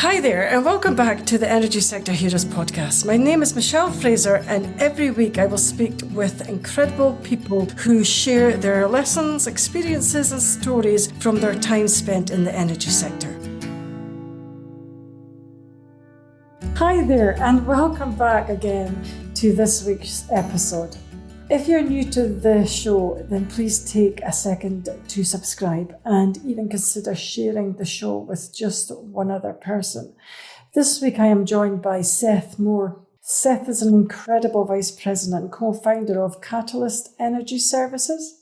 Hi there, and welcome back to the Energy Sector Heroes podcast. My name is Michelle Fraser, and every week I will speak with incredible people who share their lessons, experiences, and stories from their time spent in the energy sector. Hi there, and welcome back again to this week's episode. If you're new to the show, then please take a second to subscribe and even consider sharing the show with just one other person. This week I am joined by Seth Moore. Seth is an incredible Vice President and co-founder of Catalyst Energy Services.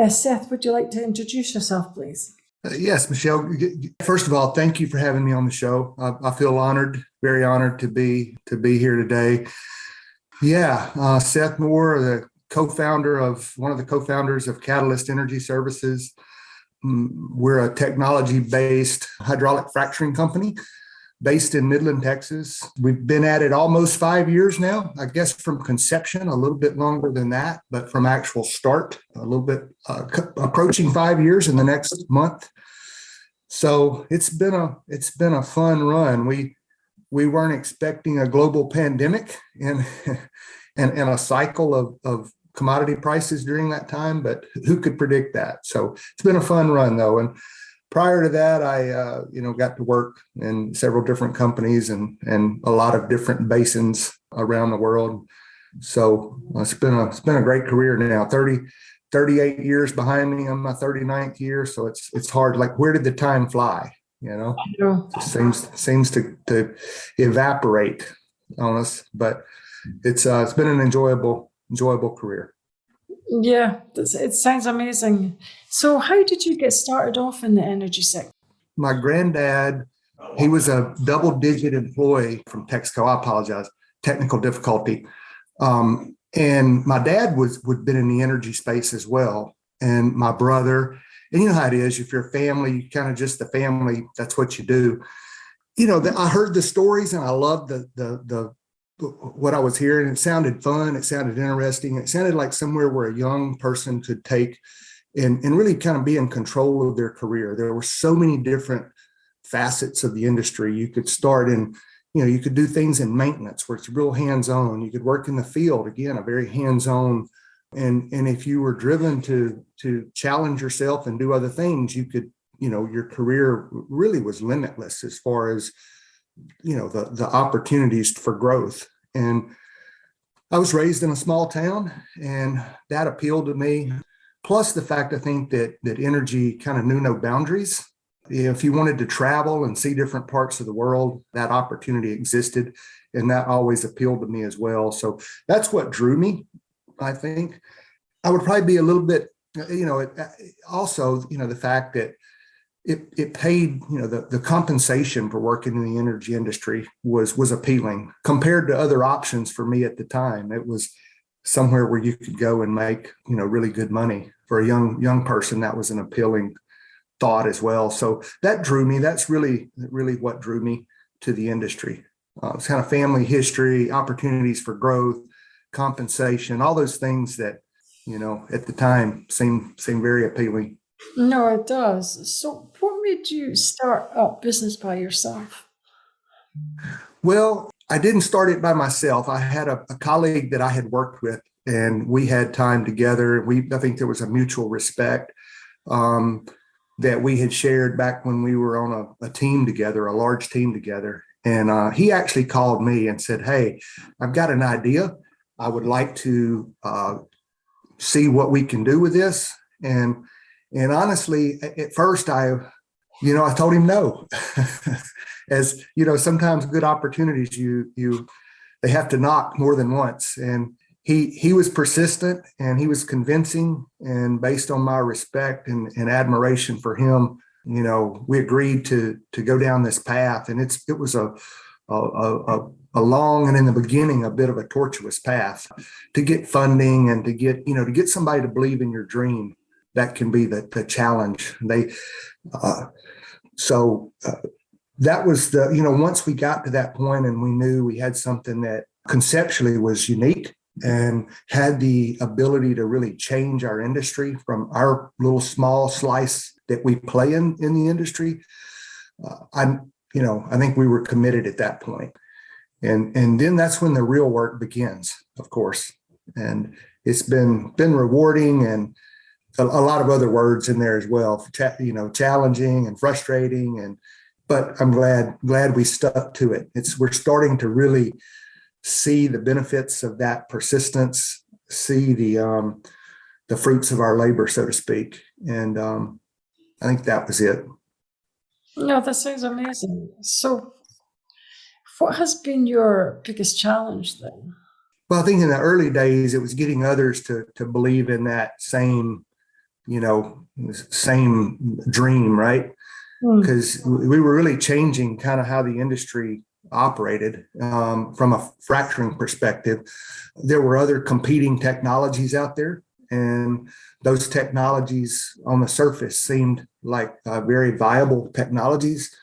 Seth, would you like to introduce yourself, please? Yes, Michelle. First of all, thank you for having me on the show. I feel honored, very honored to be here today. Yeah, Seth Moore, one of the co-founders of Catalyst Energy Services. We're a technology-based hydraulic fracturing company based in Midland, Texas. We've been at it almost 5 years now, I guess from conception, a little bit longer than that, but from actual start, a little bit approaching 5 years in the next month. So it's been a fun run. We weren't expecting a global pandemic and a cycle of commodity prices during that time, but who could predict that? So it's been a fun run though. And prior to that, I got to work in several different companies and a lot of different basins around the world. So it's been a great career now. 38 years behind me. I'm my 39th year. So it's hard. Like, where did the time fly? It seems to evaporate on us, but it's been an enjoyable career. Yeah, it sounds amazing. So how did you get started off in the energy sector? My granddad, he was a double-digit employee from Texaco. I apologize, technical difficulty. And my dad would been in the energy space as well. And my brother, and you know how it is, if you're a family, you kind of just the family, that's what you do. I heard the stories and I loved the what I was hearing. It sounded fun. It sounded interesting. It sounded like somewhere where a young person could take and really kind of be in control of their career. There were so many different facets of the industry. You could start in, you could do things in maintenance where it's real hands-on. You could work in the field, again, a very hands-on. And if you were driven to challenge yourself and do other things, you could, your career really was limitless as far as, the opportunities for growth. And I was raised in a small town and that appealed to me. Plus the fact, I think that energy kind of knew no boundaries. If you wanted to travel and see different parts of the world, that opportunity existed. And that always appealed to me as well. So that's what drew me, I think. I would probably be a little bit, also, the fact that it paid, the compensation for working in the energy industry was appealing compared to other options for me at the time. It was somewhere where you could go and make, really good money for a young person. That was an appealing thought as well. So that drew me. That's really what drew me to the industry. It's kind of family history, opportunities for growth, compensation, all those things that, at the time seemed very appealing. No, it does. So what made you start up business by yourself? Well, I didn't start it by myself. I had a colleague that I had worked with and we had time together. I think there was a mutual respect that we had shared back when we were on a team together, a large team together. And he actually called me and said, "Hey, I've got an idea. I would like to see what we can do with this." And honestly, at first I told him no. As sometimes good opportunities, they have to knock more than once. And he was persistent and he was convincing. And based on my respect and admiration for him, we agreed to go down this path. And it was a long and in the beginning a bit of a tortuous path to get funding and to get somebody to believe in your dream. That can be the challenge. That was once we got to that point and we knew we had something that conceptually was unique and had the ability to really change our industry from our little small slice that we play in the industry. I think we were committed at that point. And then that's when the real work begins, of course. And it's been rewarding, and a lot of other words in there as well, challenging and frustrating. But I'm glad we stuck to it. We're starting to really see the benefits of that persistence, see the fruits of our labor, so to speak. And I think that was it. Yeah, that sounds amazing. So, what has been your biggest challenge then? Well, I think in the early days, it was getting others to believe in that same dream, right? Because we were really changing kind of how the industry operated from a fracturing perspective. There were other competing technologies out there, and those technologies on the surface seemed like very viable technologies.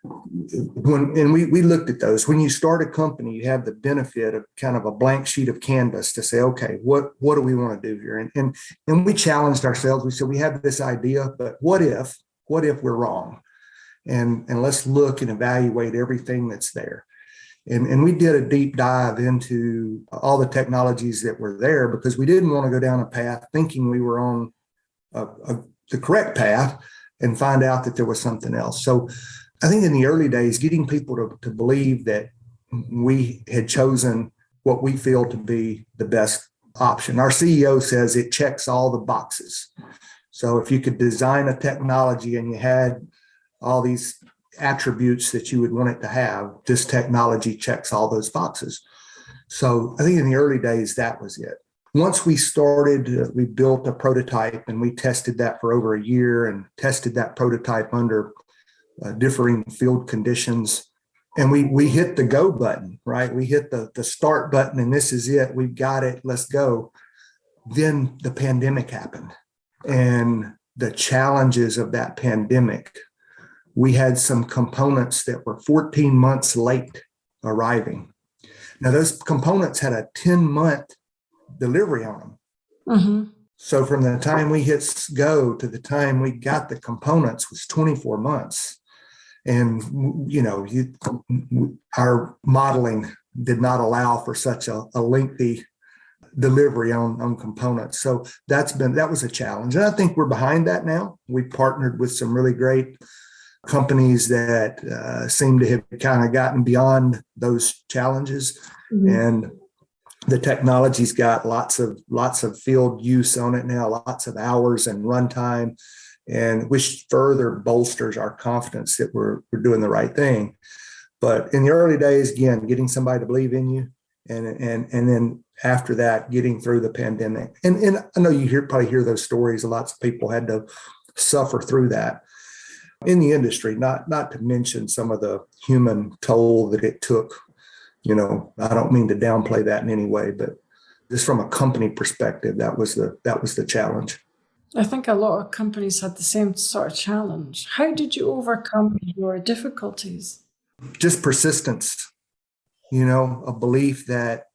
We looked at those. When you start a company, you have the benefit of kind of a blank sheet of canvas to say, okay, what do we want to do here? And we challenged ourselves. We said, we have this idea, but what if we're wrong? And let's look and evaluate everything that's there. And we did a deep dive into all the technologies that were there, because we didn't want to go down a path thinking we were on the correct path and find out that there was something else. So I think in the early days, getting people to believe that we had chosen what we feel to be the best option. Our CEO says it checks all the boxes. So if you could design a technology and you had all these attributes that you would want it to have, this technology checks all those boxes. So I think in the early days, that was it. Once we started, we built a prototype, and we tested that for over a year and tested that prototype under differing field conditions. And we hit the go button, right? We hit the start button, and this is it. We've got it. Let's go. Then the pandemic happened, and the challenges of that pandemic. We had some components that were 14 months late arriving. Now, those components had a 10-month delivery on them. Mm-hmm. So from the time we hit go to the time we got the components was 24 months. And, our modeling did not allow for such a lengthy delivery on components. So that was a challenge. And I think we're behind that now. We partnered with some really great companies that seem to have kind of gotten beyond those challenges. Mm-hmm. And the technology's got lots of field use on it now, lots of hours and runtime, and which further bolsters our confidence that we're doing the right thing. But in the early days, again, getting somebody to believe in you, and then after that, getting through the pandemic. And I know you probably hear those stories. Lots of people had to suffer through that in the industry, not to mention some of the human toll that it took. I don't mean to downplay that in any way, but just from a company perspective, that was the challenge. I think a lot of companies had the same sort of challenge. How did you overcome your difficulties? Just persistence, a belief that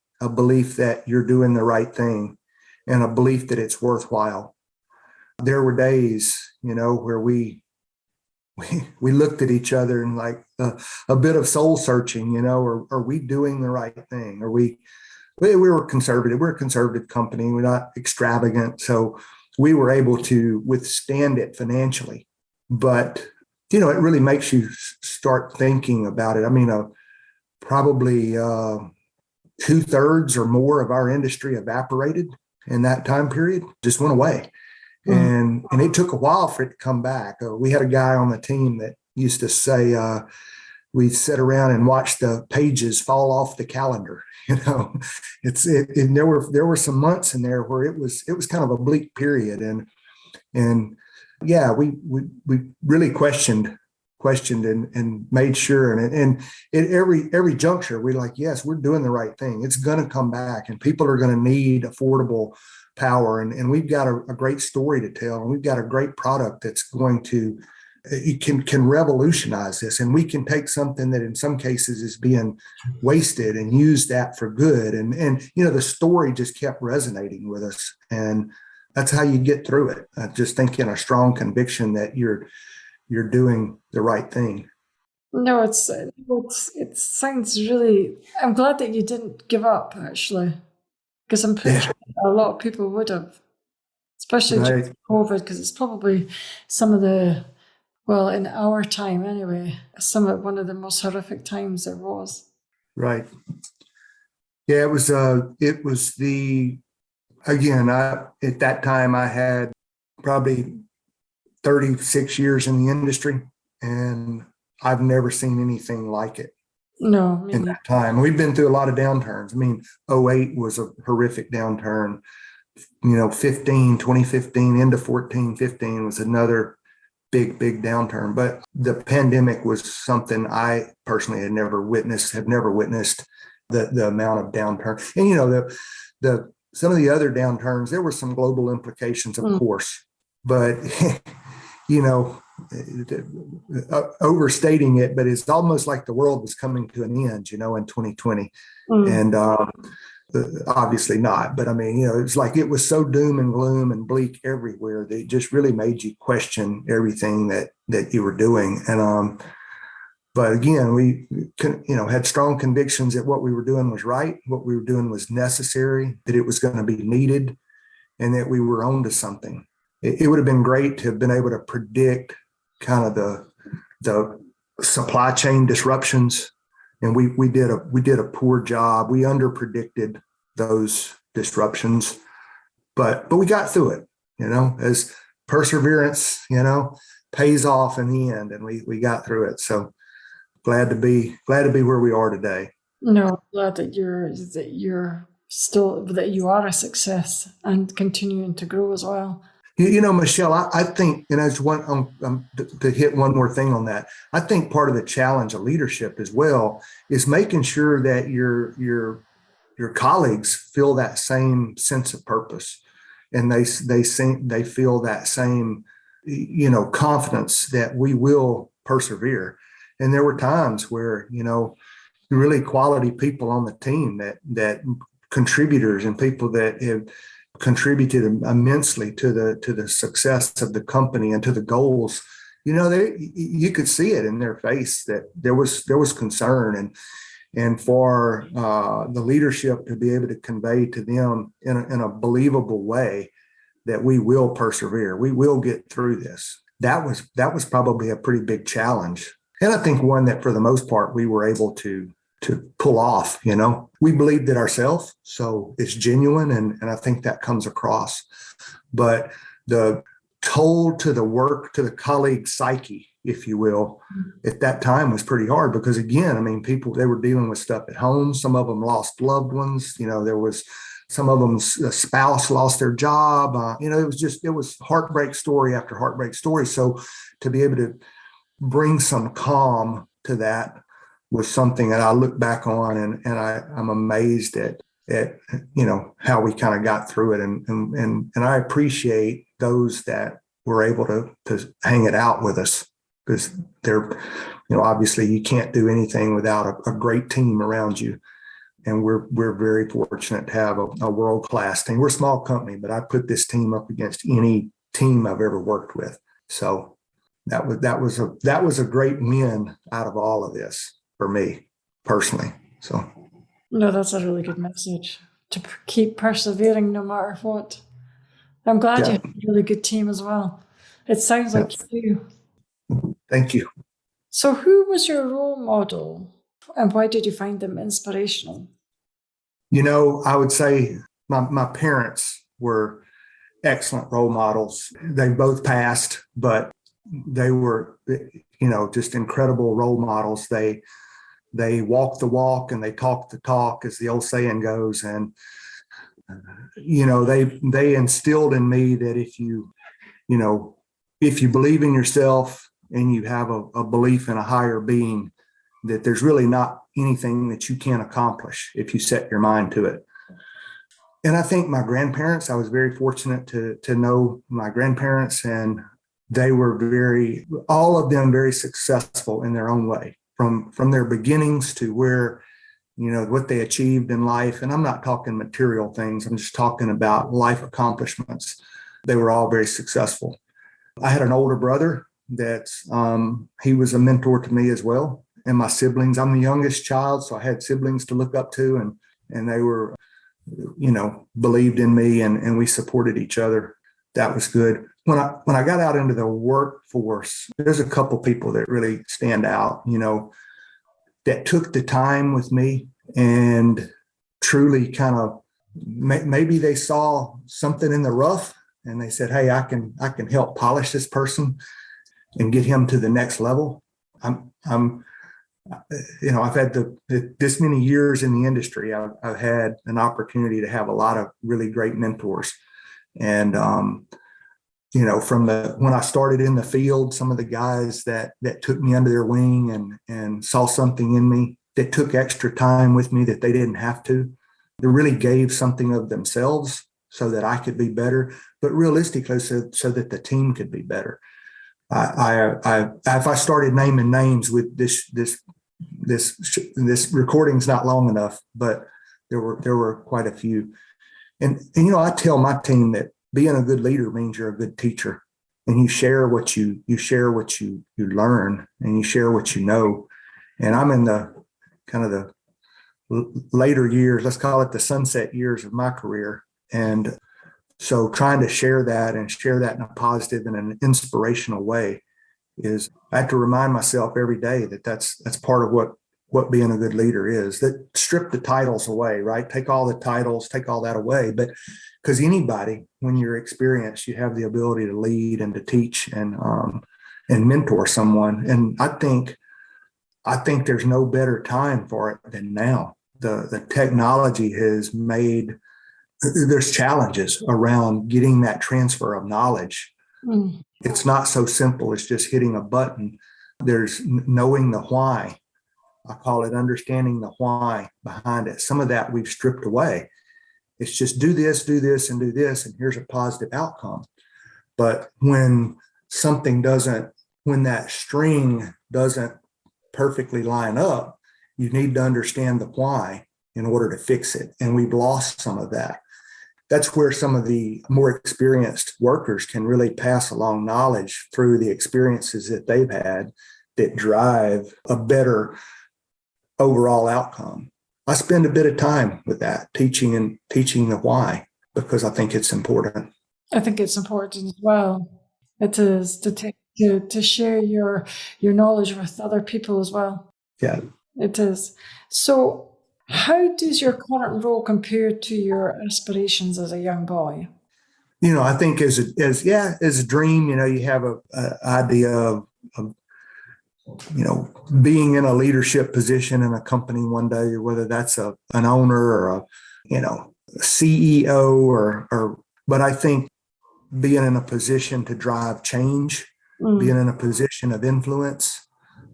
you're doing the right thing, and a belief that it's worthwhile. There were days, where we looked at each other and like a bit of soul searching, are we doing the right thing? We were conservative. We're a conservative company. We're not extravagant. So we were able to withstand it financially. But, it really makes you start thinking about it. I mean, probably 2/3 or more of our industry evaporated in that time period, just went away. And it took a while for it to come back. We had a guy on the team that used to say, we sit around and watch the pages fall off the calendar. There were some months in there where it was kind of a bleak period. And yeah, we really questioned and made sure. And at every juncture, we're like, yes, we're doing the right thing. It's going to come back, and people are going to need affordable power. And we've got a great story to tell. And we've got a great product that's going to, it can revolutionize this. And we can take something that in some cases is being wasted and use that for good. And the story just kept resonating with us. And that's how you get through it. Just thinking a strong conviction that you're doing the right thing. No, it sounds really. I'm glad that you didn't give up, actually, because I'm pretty Yeah, sure a lot of people would have, especially during right, COVID, because it's probably some of the, well, in our time anyway, one of the most horrific times there was. right. Yeah, it was the again, I at that time I had probably 36 years in the industry, and I've never seen anything like it No, me in neither. that time. We've been through a lot of downturns. I mean, '08 was a horrific downturn. 2015 into 14, 15 was another big downturn. But the pandemic was something I personally have never witnessed the amount of downturn. And the some of the other downturns, there were some global implications, of Mm, course, but you know, overstating it, but it's almost like the world was coming to an end, in 2020. mm, And obviously not, but I mean, it's like it was so doom and gloom and bleak everywhere that it just really made you question everything that you were doing. And but again, we had strong convictions that what we were doing was right, what we were doing was necessary, that it was going to be needed, and that we were onto something. It would have been great to have been able to predict kind of the supply chain disruptions, and we did a poor job. We under predicted those disruptions, but we got through it. As perseverance, pays off in the end, and we got through it. So glad to be where we are today. no, I'm glad that you are a success and continuing to grow as well. Michelle, I think, and as one to hit one more thing on that, I think part of the challenge of leadership as well is making sure that your colleagues feel that same sense of purpose, and they feel that same confidence that we will persevere. And there were times where really quality people on the team that contributors and people that have contributed immensely to the success of the company and to the goals. You could see it in their face that there was concern, and for the leadership to be able to convey to them in a believable way that we will persevere, we will get through this. That was probably a pretty big challenge, and I think one that for the most part we were able to pull off. We believed it ourselves, so it's genuine, and I think that comes across. But the toll to the colleague psyche, if you will, at that time was pretty hard, because again, I mean, people, they were dealing with stuff at home. Some of them lost loved ones. There was some of them, a spouse lost their job. It was heartbreak story after heartbreak story. So to be able to bring some calm to that was something that I look back on, and I'm amazed at how we kind of got through it, and I appreciate those that were able to hang it out with us, because they're obviously you can't do anything without a great team around you, and we're very fortunate to have a world-class team. We're a small company, but I put this team up against any team I've ever worked with. So that was a great win out of all of this for me personally. So No, that's a really good message to keep persevering no matter what. I'm glad you yeah, have a really good team as well. It sounds yeah. like you do. Thank you. So, who was your role model and why did you find them inspirational? I would say my parents were excellent role models. They both passed, but they were, just incredible role models. They walk the walk and they talk the talk, as the old saying goes. And they instilled in me that you know if you believe in yourself and you have a belief in a higher being, that there's really not anything that you can't accomplish if you set your mind to it. And I think my grandparents, I was very fortunate to know my grandparents, and they were all of them very successful in their own way, from their beginnings to where, what they achieved in life. And I'm not talking material things, I'm just talking about life accomplishments. They were all very successful. I had an older brother that he was a mentor to me as well. and my siblings. I'm the youngest child, so I had siblings to look up to, and they were, believed in me, and we supported each other. That was good. When I got out into the workforce, there's a couple people that really stand out, that took the time with me and truly kind of maybe they saw something in the rough and they said, "Hey, I can help polish this person and get him to the next level." I've had this many years in the industry. I've had an opportunity to have a lot of really great mentors, and from when I started in the field, some of the guys that took me under their wing and saw something in me, that took extra time with me that they didn't have to. They really gave something of themselves so that I could be better, but realistically, so that the team could be better. If I started naming names with this recording's not long enough, but there were quite a few. And I tell my team that being a good leader means you're a good teacher, and you share what you learn, and you share what you know. And I'm in the kind of the later years, let's call it the sunset years of my career. And so trying to share that in a positive and an inspirational way is, I have to remind myself every day that that's part of what being a good leader is. That strip the titles away, right? Take all the titles, take all that away. But because anybody, when you're experienced, you have the ability to lead and to teach and mentor someone. And I think there's no better time for it than now. The technology has made, there's challenges around getting that transfer of knowledge. Mm. It's not so simple as just hitting a button. There's knowing the why. I call it understanding the why behind it. Some of that we've stripped away. It's just do this, and do this, and here's a positive outcome. But when that string doesn't perfectly line up, you need to understand the why in order to fix it. And we've lost some of that. That's where some of the more experienced workers can really pass along knowledge through the experiences that they've had that drive a better overall outcome. I spend a bit of time with that, teaching the why, because I think it's important. I think it's important as well. It is to share your knowledge with other people as well. Yeah, it is. So, how does your current role compare to your aspirations as a young boy? I think as a dream, you have a idea of being in a leadership position in a company one day, whether that's an owner or a CEO but I think being in a position to drive change, being in a position of influence,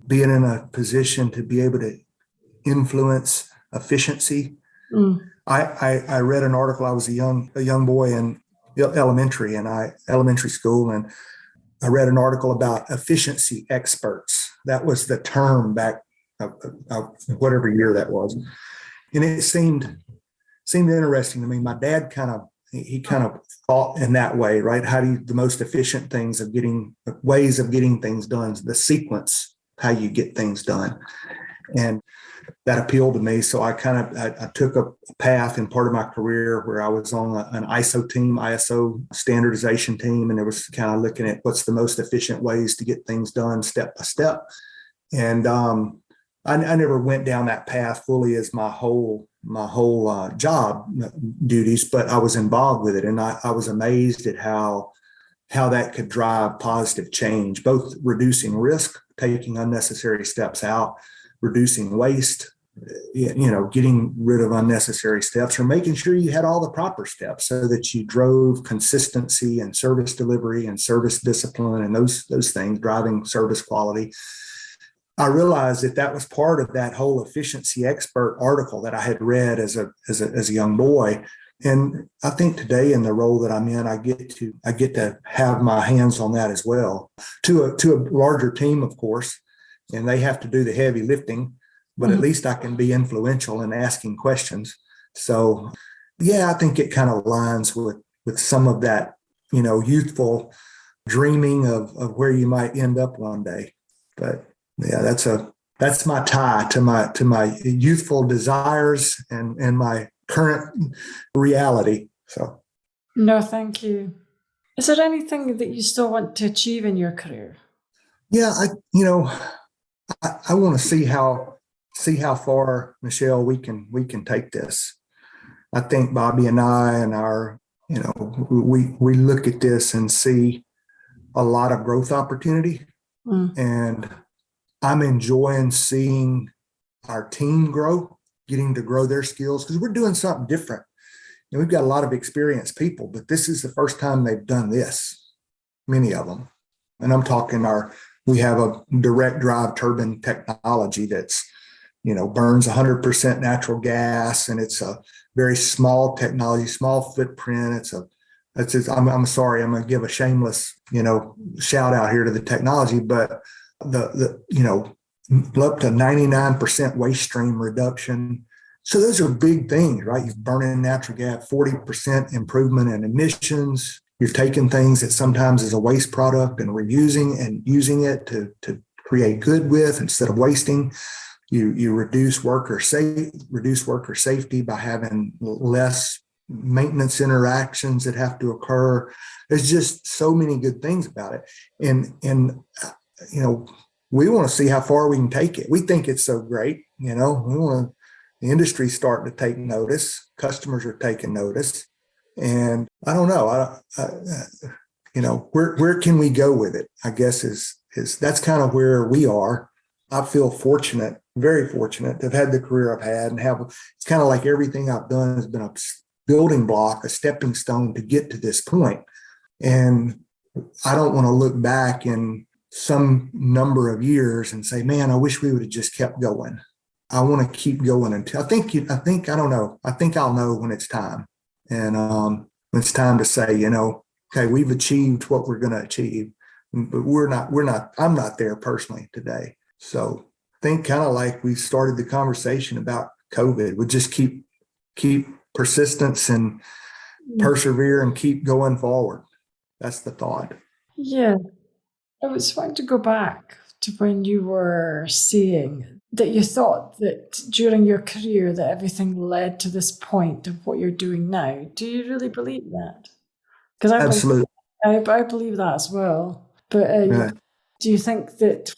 being in a position to be able to influence efficiency. I read an article. I was a young boy in elementary school, and I read an article about efficiency experts. That was the term back whatever year that was, and it seemed interesting to me. My dad kind of thought in that way, right? How do you, the most efficient ways of getting things done, the sequence, how you get things done, and that appealed to me. So I took a path in part of my career where I was on an ISO standardization team, and it was kind of looking at what's the most efficient ways to get things done step by step. And I never went down that path fully as my whole job duties, but I was involved with it, and I was amazed at how that could drive positive change, both reducing risk, taking unnecessary steps out, reducing waste, getting rid of unnecessary steps, or making sure you had all the proper steps so that you drove consistency and service delivery and service discipline and those things, driving service quality. I realized that was part of that whole efficiency expert article that I had read as a young boy. And I think today, in the role that I'm in, I get to have my hands on that as well, to a larger team, of course, and they have to do the heavy lifting, but at least I can be influential in asking questions. So, yeah, I think it kind of aligns with some of that, youthful dreaming of where you might end up one day. But yeah, that's a that's my tie to my youthful desires and my current reality. So No, thank you. Is there anything that you still want to achieve in your career? yeah, I want to see how far, Michelle, we can take this. I think Bobby and I and our, we look at this and see a lot of growth opportunity, Mm. and I'm enjoying seeing our team grow, getting to grow their skills because we're doing something different. And we've got a lot of experienced people, but this is the first time they've done this, many of them. And I'm talking we have a direct drive turbine technology that's, burns 100% natural gas, and it's a very small technology, small footprint. I'm sorry, I'm going to give a shameless, shout out here to the technology, but up to 99% waste stream reduction. So those are big things, right? You're burning natural gas, 40% improvement in emissions. You're taking things that sometimes is a waste product and reusing and using it to create good with instead of wasting. You reduce worker safety by having less maintenance interactions that have to occur. There's just so many good things about it. And we want to see how far we can take it. We think it's so great. The industry's starting to take notice. Customers are taking notice. And I don't know, where can we go with it? I guess is that's kind of where we are. I feel fortunate, very fortunate to have had the career I've had and it's kind of like everything I've done has been a building block, a stepping stone to get to this point. And I don't want to look back in some number of years and say, man, I wish we would have just kept going. I want to keep going until I don't know. I think I'll know when it's time. And it's time to say, okay, we've achieved what we're going to achieve, but I'm not there personally today. So I think kind of like we started the conversation about COVID, we just keep persistence and persevere and keep going forward. That's the thought. Yeah. I was wanting to go back to when you were saying that you thought that during your career that everything led to this point of what you're doing now. Do you really believe that? Because Absolutely. I believe that as well. But Yeah. do you think that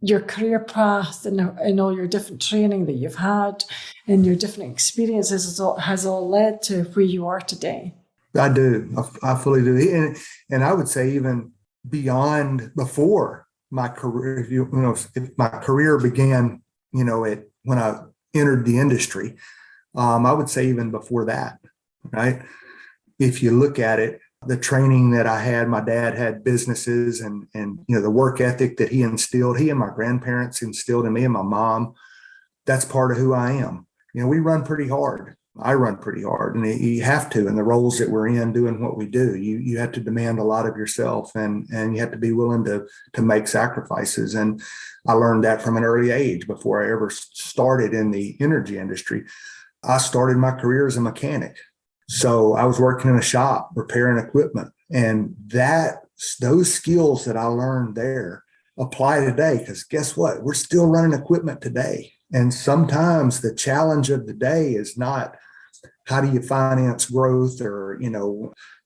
your career path and all your different training that you've had and your different experiences has all led to where you are today? I do. I fully do. And I would say even beyond before my career, if my career began, when I entered the industry, I would say even before that, right? If you look at it, the training that I had, my dad had businesses and the work ethic that he and my grandparents instilled in me and my mom, that's part of who I am. We run pretty hard. I run pretty hard, and you have to in the roles that we're in doing what we do. You have to demand a lot of yourself, and you have to be willing to make sacrifices. And I learned that from an early age before I ever started in the energy industry. I started my career as a mechanic. So I was working in a shop repairing equipment, and those skills that I learned there apply today, because guess what? We're still running equipment today. And sometimes the challenge of the day is not how do you finance growth, or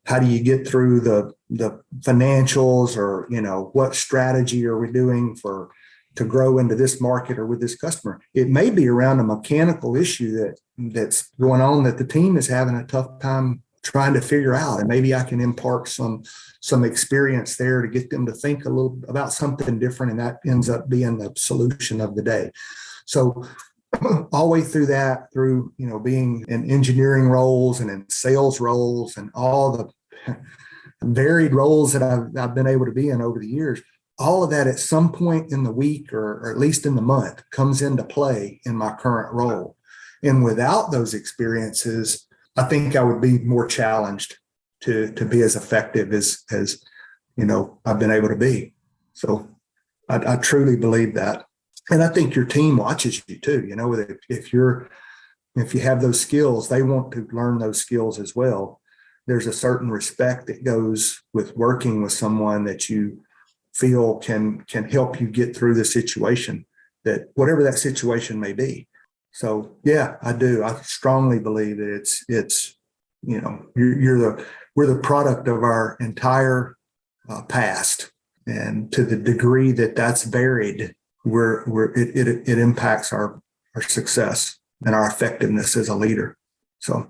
how do you get through the financials, or what strategy are we doing to grow into this market or with this customer. It may be around a mechanical issue that's going on that the team is having a tough time trying to figure out, and maybe I can impart some experience there to get them to think a little about something different, and that ends up being the solution of the day. So all the way through being in engineering roles and in sales roles and all the varied roles that I've been able to be in over the years, all of that at some point in the week or at least in the month comes into play in my current role. And without those experiences, I think I would be more challenged to be as effective as I've been able to be. So I truly believe that. And I think your team watches you too. If you have those skills, they want to learn those skills as well. There's a certain respect that goes with working with someone that you feel can help you get through the situation. that whatever that situation may be. So yeah, I do. I strongly believe that it's we're the product of our entire past, and to the degree that that's varied, it impacts our success and our effectiveness as a leader. So.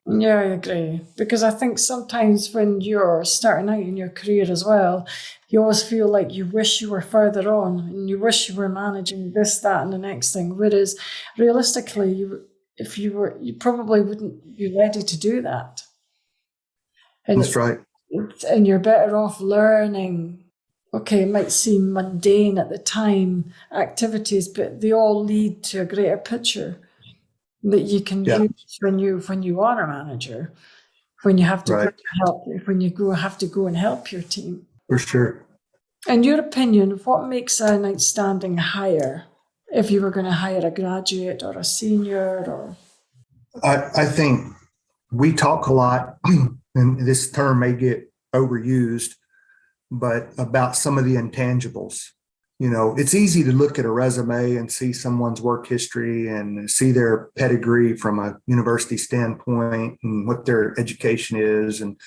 Yeah, I agree. Because I think sometimes when you're starting out in your career as well, you always feel like you wish you were further on and you wish you were managing this, that, and the next thing. Whereas realistically, you probably wouldn't be ready to do that. And That's right. And you're better off learning. Okay, it might seem mundane at the time, activities, but they all lead to a greater picture that you can use when you are a manager, when you have to go have to go and help your team. For sure. In your opinion, what makes an outstanding hire if you were going to hire a graduate or a senior? Or I think we talk a lot, and this term may get overused, but about some of the intangibles. It's easy to look at a resume and see someone's work history and see their pedigree from a university standpoint and what their education is. And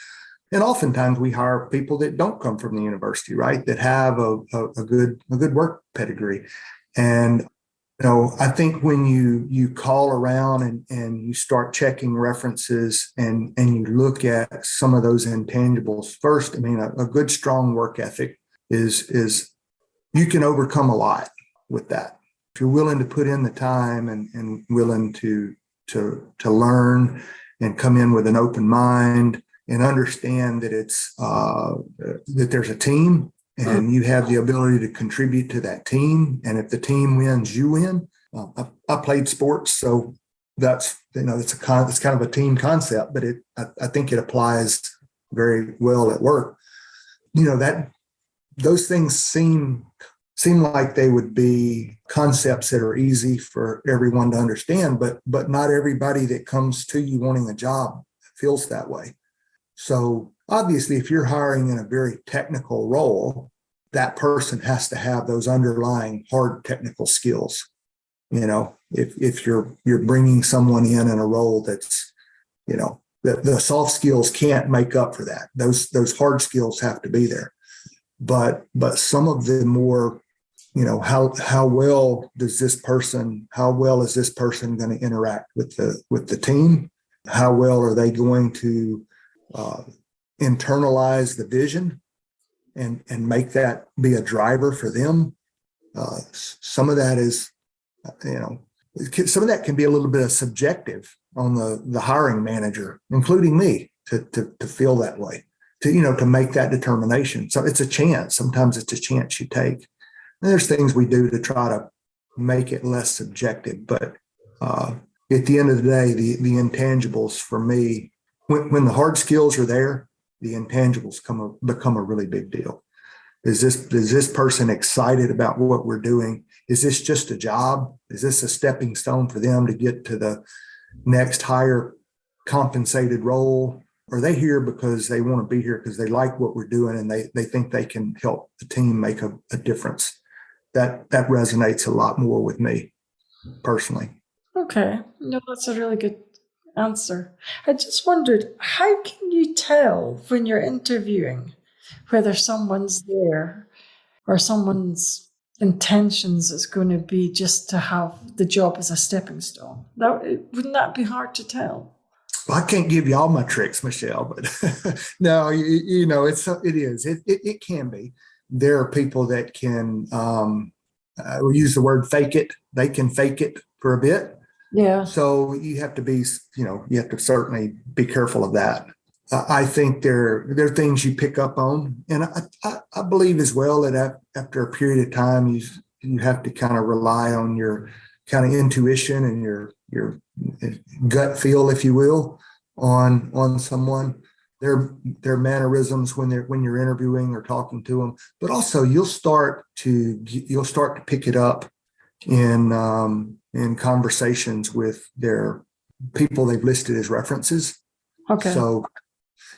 oftentimes we hire people that don't come from the university, right? That have a good work pedigree. And I think when you call around and you start checking references and you look at some of those intangibles first, I mean, a good, strong work ethic is you can overcome a lot with that. If you're willing to put in the time and willing to learn and come in with an open mind and understand that it's that there's a team and you have the ability to contribute to that team. And if the team wins, you win. I played sports, so that's it's kind of a team concept, but I think it applies very well at work. That those things seem like they would be concepts that are easy for everyone to understand, but not everybody that comes to you wanting a job feels that way. So obviously, if you're hiring in a very technical role, that person has to have those underlying hard technical skills. If you're bringing someone in a role that's, the soft skills can't make up for that. Those hard skills have to be there. But some of the more, how well is this person going to interact with the team? How well are they going to internalize the vision and make that be a driver for them? Some of that is, some of that can be a little bit of subjective on the hiring manager, including me, to feel that way, to make that determination. So it's a chance. Sometimes it's a chance you take. And there's things we do to try to make it less subjective. But at the end of the day, the intangibles for me, when the hard skills are there, the intangibles become a really big deal. Is this person excited about what we're doing? Is this just a job? Is this a stepping stone for them to get to the next higher compensated role? Are they here because they want to be here because they like what we're doing and they think they can help the team make a difference? That resonates a lot more with me personally. okay, no, that's a really good answer. I just wondered, how can you tell when you're interviewing whether someone's there or someone's intentions is going to be just to have the job as a stepping stone? Wouldn't that be hard to tell? Well, I can't give you all my tricks, Michelle, but no, it is. It can be. There are people that can, we use the word fake it. They can fake it for a bit. Yeah. So you have to be, you have to certainly be careful of that. I think there are things you pick up on, and I believe as well that after a period of time, you have to kind of rely on your kind of intuition and your gut feel, if you will, on someone, their mannerisms when you're interviewing or talking to them. But also you'll start to pick it up in conversations with their people they've listed as references. Okay. So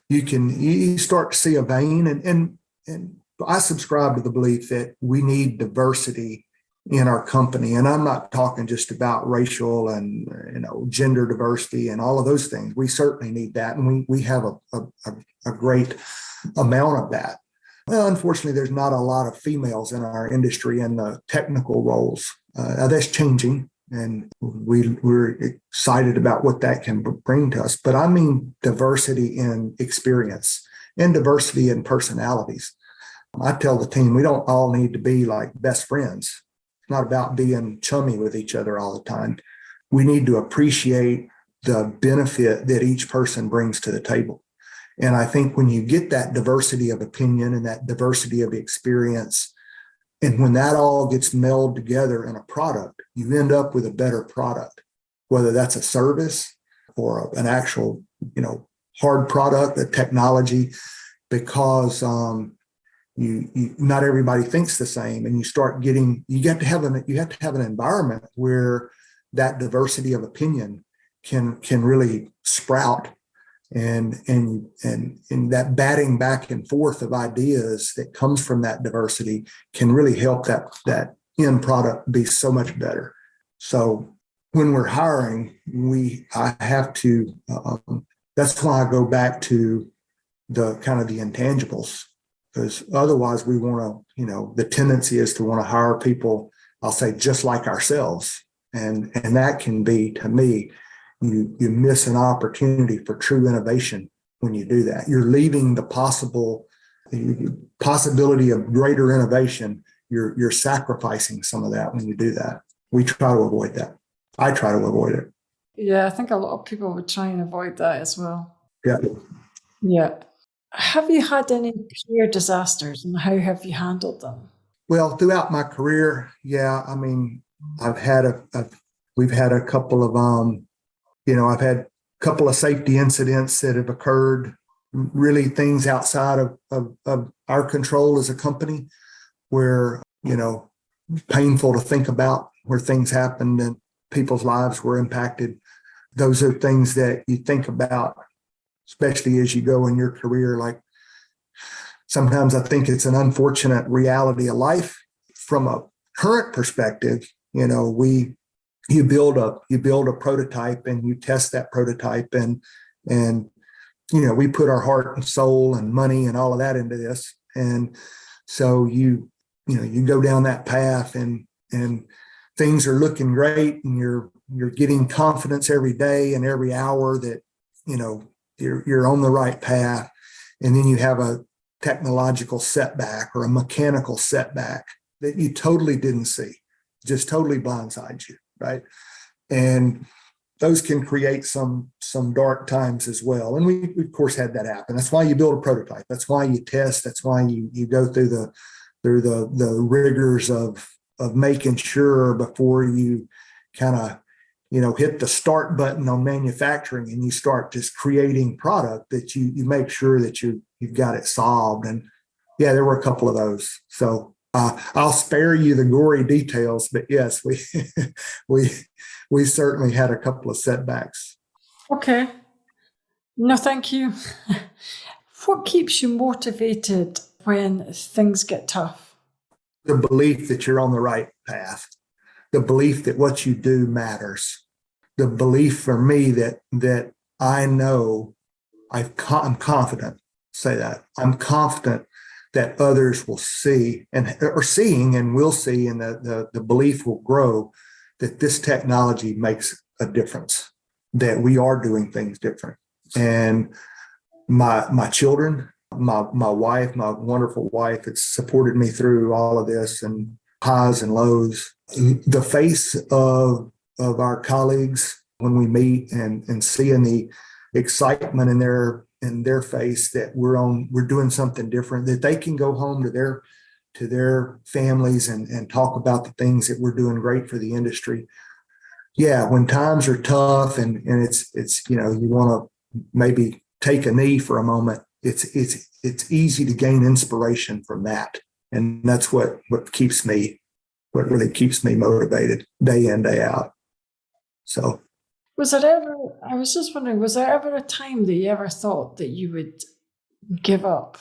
you start to see a vein, and I subscribe to the belief that we need diversity in our company. And I'm not talking just about racial and gender diversity and all of those things. We certainly need that. And we have a great amount of that. Well, unfortunately, there's not a lot of females in our industry in the technical roles. That's changing, and we're excited about what that can bring to us. But I mean diversity in experience and diversity in personalities. I tell the team we don't all need to be like best friends. It's not about being chummy with each other all the time. We need to appreciate the benefit that each person brings to the table. And I think when you get that diversity of opinion and that diversity of experience, and when that all gets melded together in a product, you end up with a better product, whether that's a service or an actual, hard product, a technology, because you not everybody thinks the same, and you have to have an environment where that diversity of opinion can really sprout, and that batting back and forth of ideas that comes from that diversity can really help that end product be so much better. So when we're hiring, I have to. That's why I go back to the kind of the intangibles, because otherwise we want to. The tendency is to want to hire people, I'll say, just like ourselves, and that can be, to me, you miss an opportunity for true innovation when you do that. You're leaving the possibility of greater innovation. You're sacrificing some of that when you do that. We try to avoid that. I try to avoid it. Yeah, I think a lot of people would try and avoid that as well. Yeah. Yeah. Have you had any career disasters, and how have you handled them? Well, throughout my career, yeah. I mean, we've had a couple of I've had a couple of safety incidents that have occurred, really things outside of our control as a company, where, painful to think about, where things happened and people's lives were impacted. Those are things that you think about, especially as you go in your career. Like, sometimes I think it's an unfortunate reality of life. From a current perspective, you build a prototype and you test that prototype, and we put our heart and soul and money and all of that into this. And so you go down that path, and things are looking great, and you're getting confidence every day and every hour that you're on the right path. And then you have a technological setback or a mechanical setback that you totally didn't see, just totally blindsides you, right? And those can create some dark times as well. And we of course had that happen. That's why you build a prototype. That's why you test. That's why you go through the rigors of making sure before you kind of hit the start button on manufacturing and you start just creating product, that you make sure that you've got it solved. And yeah, there were a couple of those. So I'll spare you the gory details, but yes, we certainly had a couple of setbacks. Okay. No, thank you. What keeps you motivated when things get tough? The belief that you're on the right path, the belief that what you do matters, the belief for me that I know I'm confident, say that, I'm confident that others will see and are seeing and will see, and the belief will grow that this technology makes a difference, that we are doing things different. And my children, my wife, my wonderful wife, that's supported me through all of this and highs and lows. The face of our colleagues when we meet, and seeing the excitement in their face that we're doing something different, that they can go home to their families and talk about the things that we're doing great for the industry. Yeah, when times are tough and it's you want to maybe take a knee for a moment, it's easy to gain inspiration from that. And that's what really keeps me motivated day in, day out. So I was just wondering, was there ever a time that you ever thought that you would give up,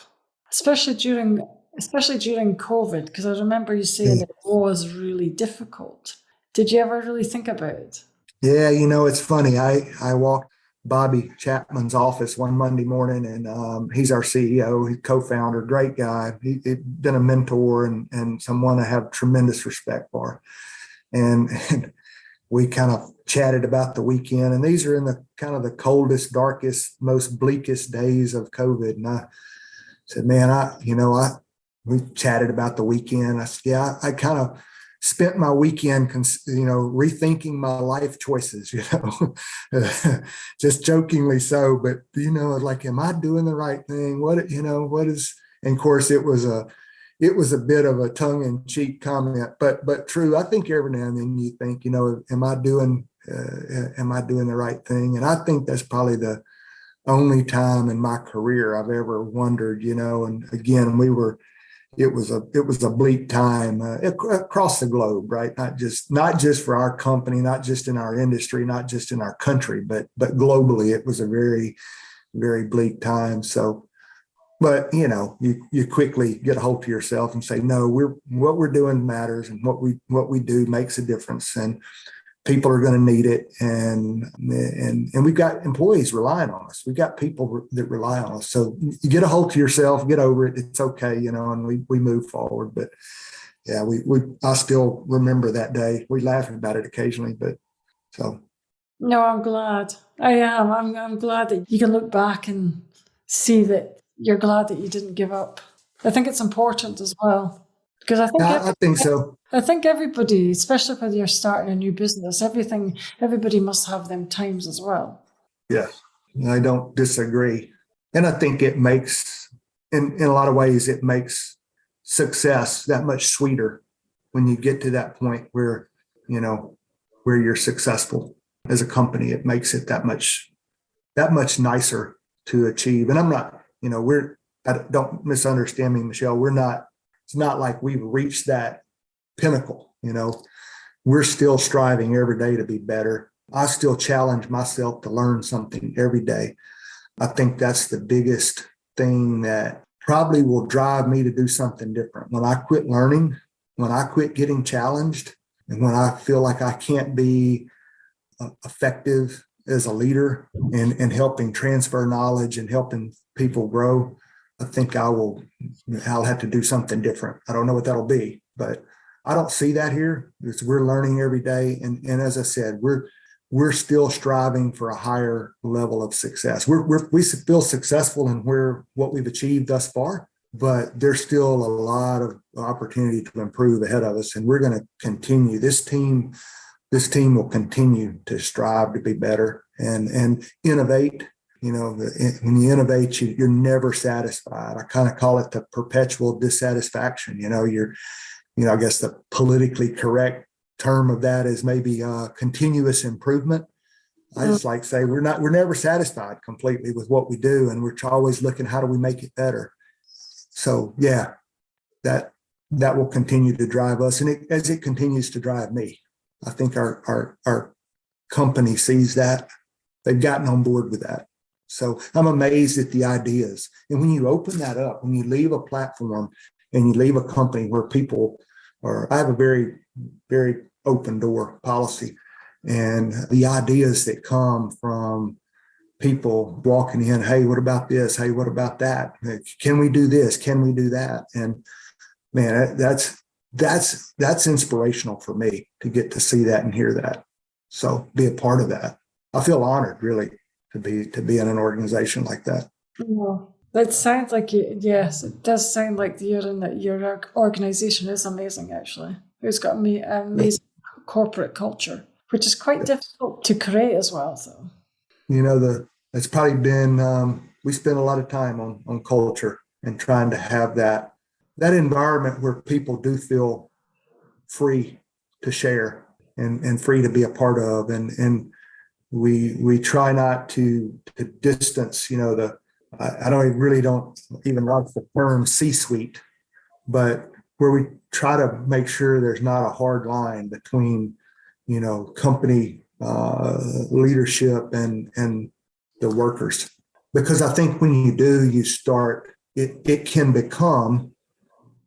especially during especially during COVID, because I remember you saying Yeah. it was really difficult. Did you ever really think about it? Yeah, it's funny. I walked Bobby Chapman's office one Monday morning, and he's our CEO, he's co-founder, great guy. He's been a mentor and someone I have tremendous respect for. And we kind of chatted about the weekend, and these are in the kind of the coldest, darkest, most bleakest days of COVID. And I said, man, we chatted about the weekend. I said, yeah, I kind of spent my weekend, rethinking my life choices, just jokingly so, but like, am I doing the right thing? What is, and of course it was a bit of a tongue in cheek comment, but true. I think every now and then you think, am I doing the right thing? And I think that's probably the only time in my career I've ever wondered, and again, it was a bleak time across the globe, right? Not just for our company, not just in our industry, not just in our country, but globally, it was a very, very bleak time. So, but you quickly get a hold of yourself and say, no, what we're doing matters, and what we do makes a difference, and people are going to need it, and we've got employees relying on us. We've got people that rely on us. So you get a hold of yourself, get over it. It's okay, and we move forward. But yeah, I still remember that day. We laugh about it occasionally, but so. No, I'm glad. I am. I'm glad that you can look back and see that you're glad that you didn't give up. I think it's important as well, because I think so. I think everybody, especially when you're starting a new business, everybody must have them times as well. Yes, I don't disagree. And I think it makes, in a lot of ways, it makes success that much sweeter when you get to that point you know, where you're successful as a company. It makes it that much nicer to achieve. And I'm not, don't misunderstand me, Michelle. It's not like we've reached that pinnacle. We're still striving every day to be better. I still challenge myself to learn something every day. I think that's the biggest thing that probably will drive me to do something different. When I quit learning, when I quit getting challenged, and when I feel like I can't be effective as a leader and helping transfer knowledge and helping people grow, I think I'll have to do something different. I don't know what that'll be, but I don't see that here. We're learning every day. And as I said, we're still striving for a higher level of success. We feel successful in what we've achieved thus far, but there's still a lot of opportunity to improve ahead of us. And we're going to continue. This team will continue to strive to be better and innovate. When you innovate, you're never satisfied. I kind of call it the perpetual dissatisfaction. I guess the politically correct term of that is maybe continuous improvement. I just like to say we're never satisfied completely with what we do, and we're always looking, how do we make it better? So yeah, that will continue to drive us, and as it continues to drive me. I think our company sees that. They've gotten on board with that. So I'm amazed at the ideas. And when you open that up, when you leave a platform and you leave a company where I have a very, very open door policy, and the ideas that come from people walking in, hey, what about this? Hey, what about that? Can we do this? Can we do that? And man, that's inspirational for me to get to see that and hear that. So be a part of that. I feel honored, really, to be in an organization like that. Well, that sounds like yes, it does sound like your organization is amazing, actually. It's got an amazing corporate culture, which is quite difficult to create as well. So, it's probably been, we spend a lot of time on culture and trying to have that environment where people do feel free to share and free to be a part of. And we try not to distance, I don't even like the term C-suite, but where we try to make sure there's not a hard line between, company leadership and the workers. Because I think when you do, it can become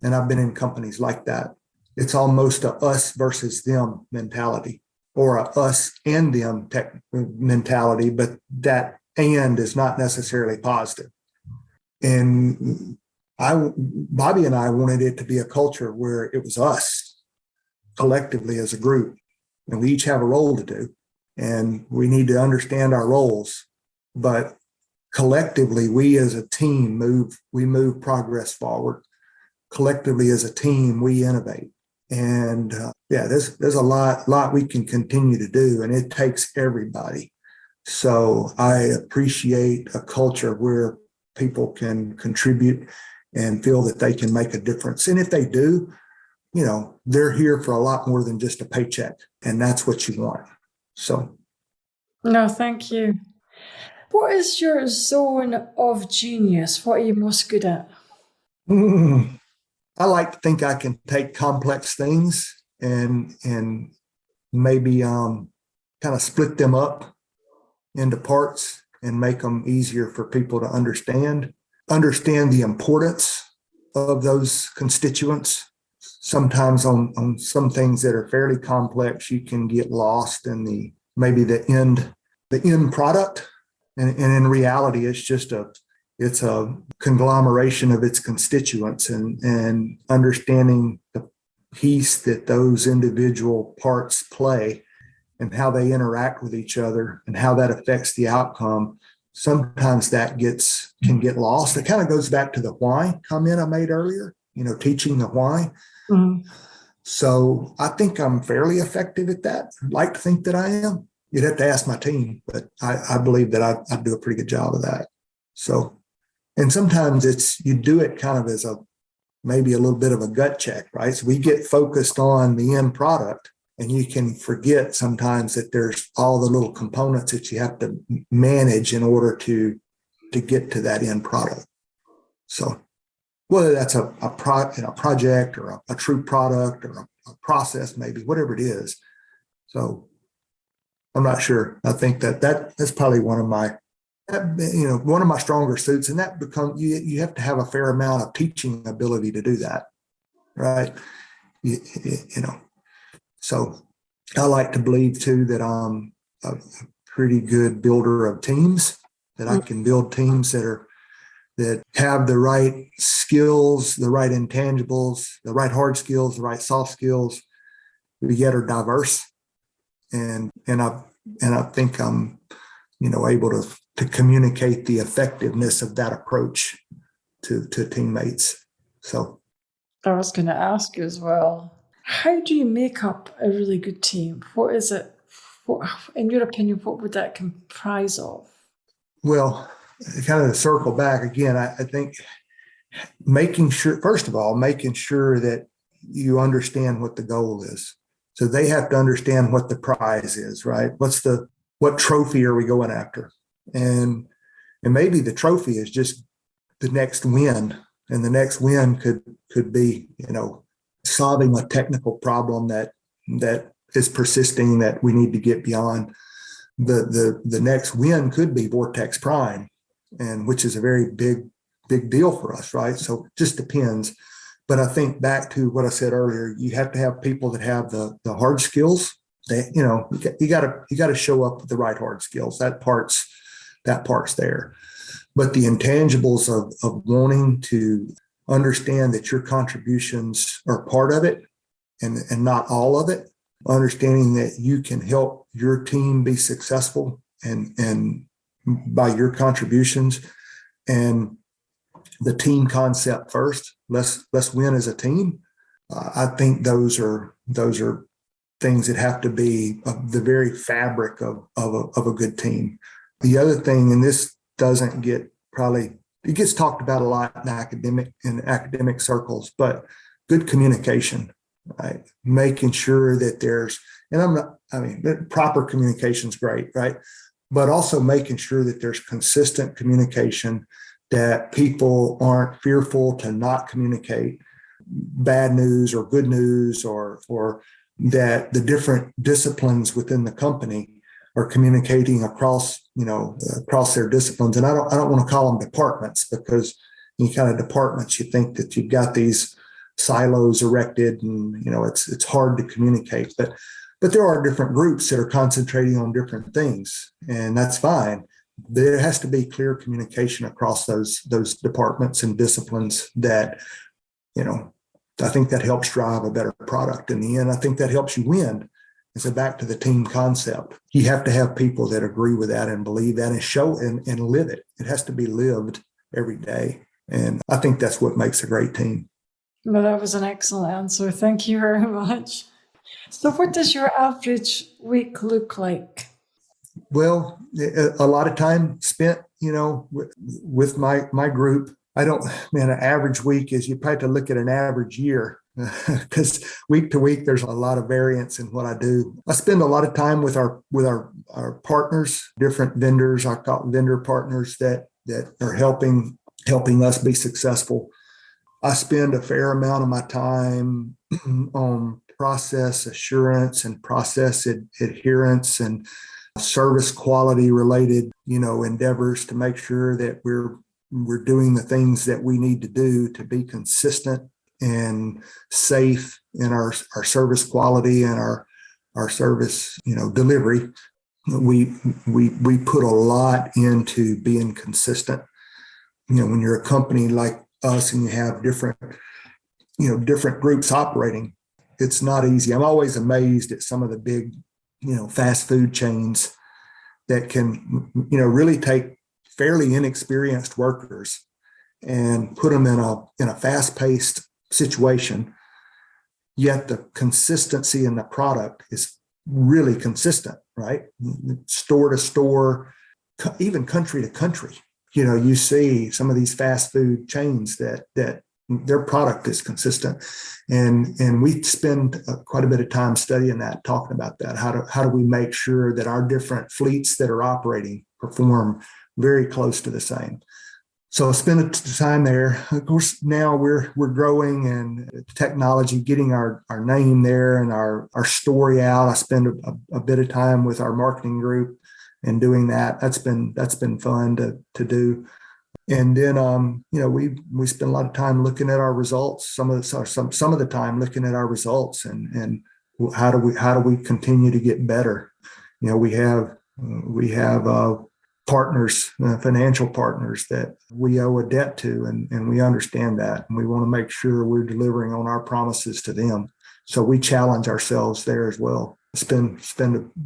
And I've been in companies like that. It's almost a us versus them mentality, or a us and them tech mentality, but that and is not necessarily positive. And Bobby and I wanted it to be a culture where it was us collectively as a group, and we each have a role to do, and we need to understand our roles. But collectively, we as a team move progress forward. Collectively as a team, we innovate. And there's a lot we can continue to do, and it takes everybody. So I appreciate a culture where people can contribute and feel that they can make a difference. And if they do, they're here for a lot more than just a paycheck, and that's what you want. So. No, thank you. What is your zone of genius? What are you most good at? I like to think I can take complex things and maybe kind of split them up into parts and make them easier for people to understand the importance of those constituents. Sometimes on some things that are fairly complex, you can get lost in the end product. And in reality, it's a conglomeration of its constituents, and understanding the piece that those individual parts play and how they interact with each other and how that affects the outcome. Sometimes that can get lost. It kind of goes back to the why comment I made earlier, teaching the why. Mm-hmm. So I think I'm fairly effective at that. I'd like to think that I am. You'd have to ask my team, but I believe that I do a pretty good job of that. So, and sometimes you do it kind of as maybe a little bit of a gut check, right? So we get focused on the end product, and you can forget sometimes that there's all the little components that you have to manage in order to get to that end product. So whether that's a project or a true product or a process, maybe whatever it is. So I'm not sure. I think that's probably one of my stronger suits, and that becomes you have to have a fair amount of teaching ability to do that, right? So I like to believe too that I'm a pretty good builder of teams, that I can build teams that have the right skills, the right intangibles, the right hard skills, the right soft skills, yet are diverse. And I think I'm, able to communicate the effectiveness of that approach to teammates. So I was going to ask you as well, how do you make up a really good team? What is it? In your opinion, what would that comprise of? Well, kind of to circle back again, I think making sure that you understand what the goal is. So they have to understand what the prize is, right? What trophy are we going after? And maybe the trophy is just the next win. And the next win could be, solving a technical problem that is persisting that we need to get beyond. The next win could be Vortex Prime, and which is a very big deal for us, right? So it just depends. But I think back to what I said earlier, you have to have people that have the hard skills. You got to show up with the right hard skills. That part's there. But the intangibles of wanting to understand that your contributions are part of it and not all of it, understanding that you can help your team be successful and by your contributions, and the team concept first. Let's win as a team. I think those are things that have to be the very fabric of a good team. The other thing, and this doesn't it gets talked about a lot in academic circles, but good communication, right? Making sure that proper communication is great, right? But also making sure that there's consistent communication, that people aren't fearful to not communicate bad news or good news, or that the different disciplines within the company are communicating across their disciplines. And I don't want to call them departments, because you think that you've got these silos erected, and it's hard to communicate. But there are different groups that are concentrating on different things, and that's fine. There has to be clear communication across those departments and disciplines that, I think that helps drive a better product in the end. I think that helps you win. And so back to the team concept, you have to have people that agree with that and believe that and show and live it. It has to be lived every day. And I think that's what makes a great team. Well, that was an excellent answer. Thank you very much. So what does your average week look like? Well, a lot of time spent, with my group. An average week is, you probably have to look at an average year because week to week, there's a lot of variance in what I do. I spend a lot of time with our partners, different vendors. I call vendor partners that are helping us be successful. I spend a fair amount of my time on process assurance and process adherence and service quality related, endeavors to make sure that we're doing the things that we need to do to be consistent and safe in our service quality and our service, delivery. We put a lot into being consistent. When you're a company like us and you have different groups operating, it's not easy. I'm always amazed at some of the big, fast food chains that can, really take fairly inexperienced workers and put them in a fast-paced situation, yet the consistency in the product is really consistent, right? Store to store, even country to country. You see some of these fast food chains that their product is consistent, and we spend quite a bit of time studying that, talking about that. How do we make sure that our different fleets that are operating perform very close to the same? So I spend time there. Of course, now we're growing and technology, getting our name there and our story out. I spend a bit of time with our marketing group and doing that. That's been fun to do. And then we spend a lot of time looking at our results. Some of the time looking at our results and how do we continue to get better. We have partners, financial partners that we owe a debt to, and we understand that, and we want to make sure we're delivering on our promises to them. So we challenge ourselves there as well. Spend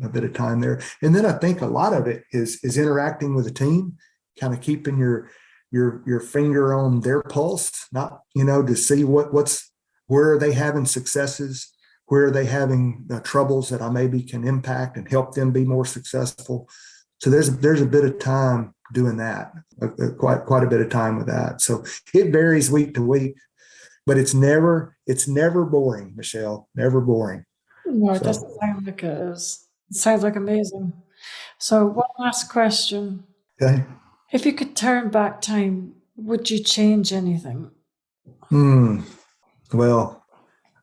a bit of time there, and then I think a lot of it is interacting with the team, kind of keeping your finger on their pulse, not to see where are they having successes, where are they having troubles that I maybe can impact and help them be more successful. So there's a bit of time doing that, quite a bit of time with that. So it varies week to week, but it's never boring, Michelle. Never boring. No, it doesn't sound like it is. It sounds like amazing. So one last question. Okay. If you could turn back time, would you change anything? Well,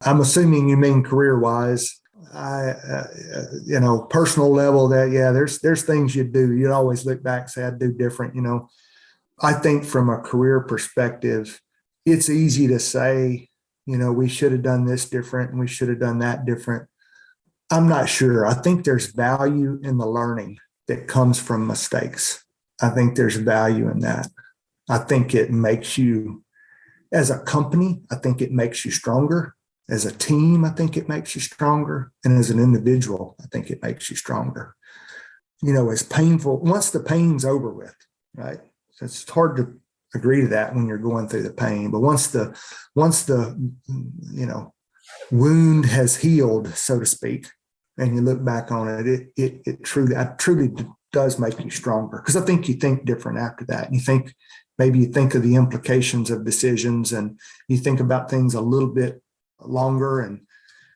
I'm assuming you mean career-wise. Personal level, there's things you'd do. You'd always look back and say, I'd do different. I think from a career perspective, it's easy to say, we should have done this different and we should have done that different. I'm not sure. I think there's value in the learning that comes from mistakes. I think there's value in that. I think it makes you, as a company, I think it makes you stronger. As a team, I think it makes you stronger. And as an individual, I think it makes you stronger. It's painful, once the pain's over with, right? So it's hard to agree to that when you're going through the pain. But once the wound has healed, so to speak, and you look back on it, it truly does make you stronger. Because I think you think different after that. And maybe you think of the implications of decisions, and you think about things a little bit longer and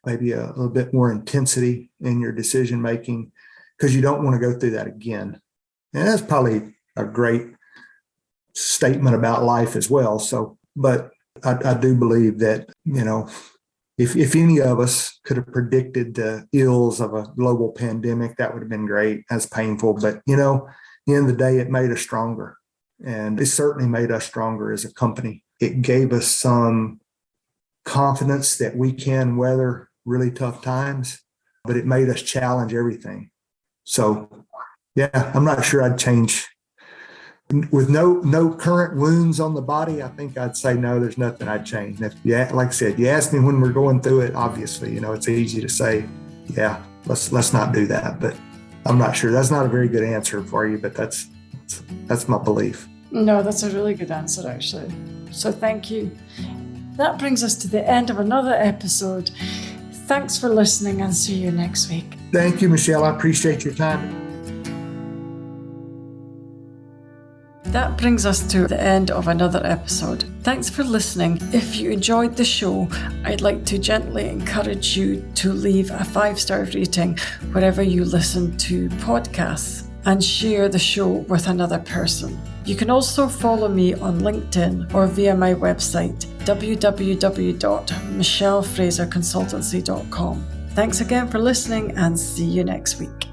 maybe a little bit more intensity in your decision making, because you don't want to go through that again. And that's probably a great statement about life as well. So, but I do believe that, if any of us could have predicted the ills of a global pandemic, that would have been great. That's painful. But, at the end of the day, it made us stronger. And it certainly made us stronger as a company. It gave us some confidence that we can weather really tough times, but it made us challenge everything. So, yeah, I'm not sure I'd change. With no current wounds on the body, I think I'd say no, there's nothing I'd change. If, yeah, like I said, you ask me when we're going through it, obviously, it's easy to say, yeah, let's not do that. But I'm not sure. That's not a very good answer for you, but that's my belief. No, that's a really good answer, actually. So thank you. That brings us to the end of another episode. Thanks for listening, and see you next week. Thank you, Michelle. I appreciate your time. That brings us to the end of another episode. Thanks for listening. If you enjoyed the show, I'd like to gently encourage you to leave a 5-star rating wherever you listen to podcasts and share the show with another person. You can also follow me on LinkedIn or via my website, www.michellefraserconsultancy.com. Thanks again for listening, and see you next week.